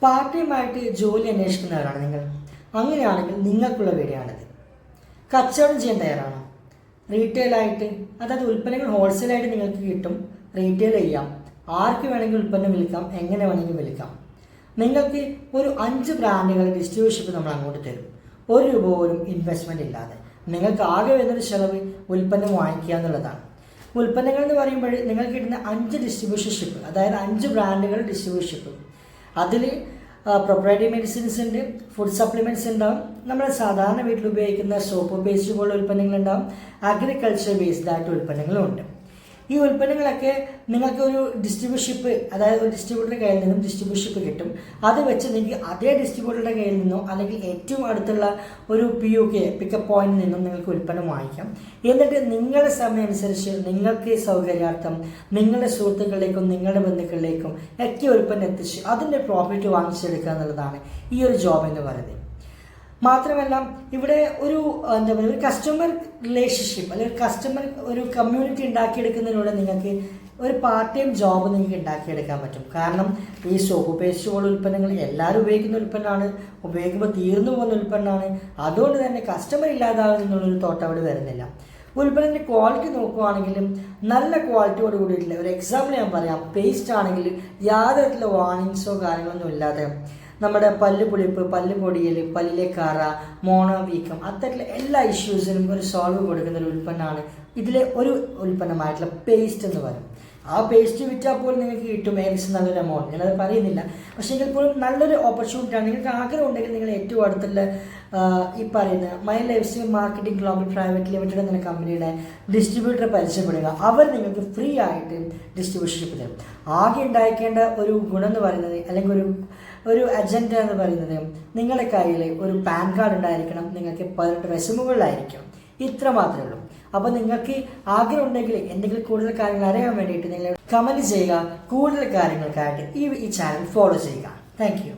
Part time ആയിട്ട് ജോലി അന്വേഷിക്കുന്നവരാണ് നിങ്ങൾ. അങ്ങനെയാണെങ്കിൽ നിങ്ങൾക്കുള്ള വീഡിയോയാണിത്. കച്ചവടം ചെയ്യാൻ തയ്യാറാണോ? റീറ്റെയിലായിട്ട്, അതായത് ഉൽപ്പന്നങ്ങൾ ഹോൾസെയിലായിട്ട് നിങ്ങൾക്ക് കിട്ടും. റീറ്റെയിൽ ചെയ്യാം, ആർക്ക് വേണമെങ്കിൽ ഉൽപ്പന്നം വിൽക്കാം, എങ്ങനെ വേണമെങ്കിൽ വിൽക്കാം. നിങ്ങൾക്ക് ഒരു 5 ബ്രാൻഡുകളുടെ ഡിസ്ട്രിബ്യൂഷൻഷിപ്പ് നമ്മൾ അങ്ങോട്ട് തരും, ₹1 പോലും ഇൻവെസ്റ്റ്മെൻറ്റ് ഇല്ലാതെ. നിങ്ങൾക്ക് ആകെ വരുന്നൊരു ചെലവ് ഉൽപ്പന്നം വാങ്ങിക്കുക എന്നുള്ളതാണ്. ഉൽപ്പന്നങ്ങൾ എന്ന് പറയുമ്പോൾ നിങ്ങൾക്ക് കിട്ടുന്ന 5 ഡിസ്ട്രിബ്യൂഷൻഷിപ്പ്, അതായത് 5 ബ്രാൻഡുകൾ ഡിസ്ട്രിബ്യൂഷൻഷിപ്പ്. അതിൽ പ്രൊപ്രൈറ്ററി മെഡിസിൻസ് ഉണ്ട്, ഫുഡ് സപ്ലിമെൻറ്റ്സ് ഉണ്ടാവും, നമ്മൾ സാധാരണ വീട്ടിൽ ഉപയോഗിക്കുന്ന സോപ്പ് പേസ്റ്റ് പോലുള്ള ഉൽപ്പന്നങ്ങളുണ്ടാവും, അഗ്രികൾച്ചർ ബേസ്ഡ് ആയിട്ട് ഉൽപ്പന്നങ്ങളും ഉണ്ട്. ഈ ഉൽപ്പന്നങ്ങളൊക്കെ നിങ്ങൾക്കൊരു ഡിസ്ട്രിബ്യൂഷൻഷിപ്പ്, അതായത് ഒരു ഡിസ്ട്രിബ്യൂട്ടറുടെ കയ്യിൽ നിന്നും ഡിസ്ട്രിബ്യൂഷൻഷിപ്പ് കിട്ടും. അത് വെച്ച് നിങ്ങൾക്ക് അതേ ഡിസ്ട്രിബ്യൂട്ടറുടെ കയ്യിൽ നിന്നോ അല്ലെങ്കിൽ ഏറ്റവും അടുത്തുള്ള ഒരു PUK പിക്കപ്പ് പോയിന്റിൽ നിന്നും നിങ്ങൾക്ക് ഉൽപ്പന്നം വാങ്ങിക്കാം. എന്നിട്ട് നിങ്ങളുടെ സമയം അനുസരിച്ച് നിങ്ങൾക്ക് സൗകര്യാർത്ഥം നിങ്ങളുടെ സുഹൃത്തുക്കളിലേക്കും നിങ്ങളുടെ ബന്ധുക്കളിലേക്കും ഒക്കെ ഉൽപ്പന്നം എത്തിച്ച് അതിൻ്റെ പ്രോഫിറ്റ് വാങ്ങിച്ചെടുക്കുക എന്നുള്ളതാണ് ഈ ഒരു ജോബ് എന്ന് പറയുന്നത്. മാത്രമല്ല ഇവിടെ ഒരു എന്താ പറയുക, ഒരു കസ്റ്റമർ റിലേഷൻഷിപ്പ് അല്ലെങ്കിൽ കസ്റ്റമർ ഒരു കമ്മ്യൂണിറ്റി ഉണ്ടാക്കിയെടുക്കുന്നതിലൂടെ നിങ്ങൾക്ക് ഒരു പാർട്ട് ടൈം ജോബ് നിങ്ങൾക്ക് ഉണ്ടാക്കിയെടുക്കാൻ പറ്റും. കാരണം ഈ സോപ്പ് പേസ്റ്റ് പോലുള്ള ഉൽപ്പന്നങ്ങൾ എല്ലാവരും ഉപയോഗിക്കുന്ന ഉൽപ്പന്നമാണ്, ഉപയോഗിക്കുമ്പോൾ തീർന്നു പോകുന്ന ഉൽപ്പന്നമാണ്. അതുകൊണ്ട് തന്നെ കസ്റ്റമർ ഇല്ലാതാകും എന്നുള്ളൊരു തോട്ട് അവിടെ വരുന്നില്ല. ഉൽപ്പന്നത്തിൻ്റെ ക്വാളിറ്റി നോക്കുകയാണെങ്കിലും നല്ല ക്വാളിറ്റിയോട് കൂടിയിട്ടില്ല. ഒരു എക്സാമ്പിൾ ഞാൻ പറയാം, പേസ്റ്റ് ആണെങ്കിൽ യാതൊരു തരത്തിലുള്ള വാർണിങ്സോ കാര്യങ്ങളൊന്നും ഇല്ലാതെ നമ്മുടെ പല്ല് പുളിപ്പ്, പല്ല് പൊടിയൽ, പല്ലിലെ കറ, മോണോ വീക്കം, അത്തരത്തിലുള്ള എല്ലാ ഇഷ്യൂസിനും ഒരു സോൾവ് കൊടുക്കുന്ന ഒരു ഉൽപ്പന്നമാണ് ഇതിലെ ഒരു ഉൽപ്പന്നമായിട്ടുള്ള പേസ്റ്റ് എന്ന് പറയും. ആ പേസ്റ്റ് വിറ്റാൽ പോലും നിങ്ങൾക്ക് കിട്ടും ഏകദേശം നല്ലൊരു എമൗണ്ട്, ഞാനത് പറയുന്നില്ല. പക്ഷേ എങ്കിൽ പോലും നല്ലൊരു ഓപ്പർച്യൂണിറ്റിയാണ്. നിങ്ങൾക്ക് ആഗ്രഹം ഉണ്ടെങ്കിൽ നിങ്ങൾ ഏറ്റവും അടുത്തുള്ള ഈ പറയുന്ന my life style marketing global private limited എന്ന കമ്പനിയുടെ ഡിസ്ട്രിബ്യൂട്ടറെ പരിചയപ്പെടുക. അവർ നിങ്ങൾക്ക് ഫ്രീ ആയിട്ട് ഡിസ്ട്രിബ്യൂഷൻഷിപ്പ് തരും. ആകെ ഉണ്ടായിരിക്കേണ്ട ഒരു ഗുണം എന്ന് പറയുന്നത്, അല്ലെങ്കിൽ ഒരു അജണ്ട എന്ന് പറയുന്നത്, നിങ്ങളുടെ കയ്യിൽ ഒരു പാൻ കാർഡ് ഉണ്ടായിരിക്കണം, നിങ്ങൾക്ക് 18 റെസ്യൂമുകളിലായിരിക്കണം. ഇത്ര മാത്രമേ ഉള്ളൂ. അപ്പോൾ നിങ്ങൾക്ക് ആഗ്രഹം ഉണ്ടെങ്കിൽ എന്തെങ്കിലും കൂടുതൽ കാര്യങ്ങൾ അറിയാൻ വേണ്ടിയിട്ട് നിങ്ങൾ കമൻറ്റ് ചെയ്യുക. കൂടുതൽ കാര്യങ്ങൾക്കായിട്ട് ഈ ചാനൽ ഫോളോ ചെയ്യുക. Thank you.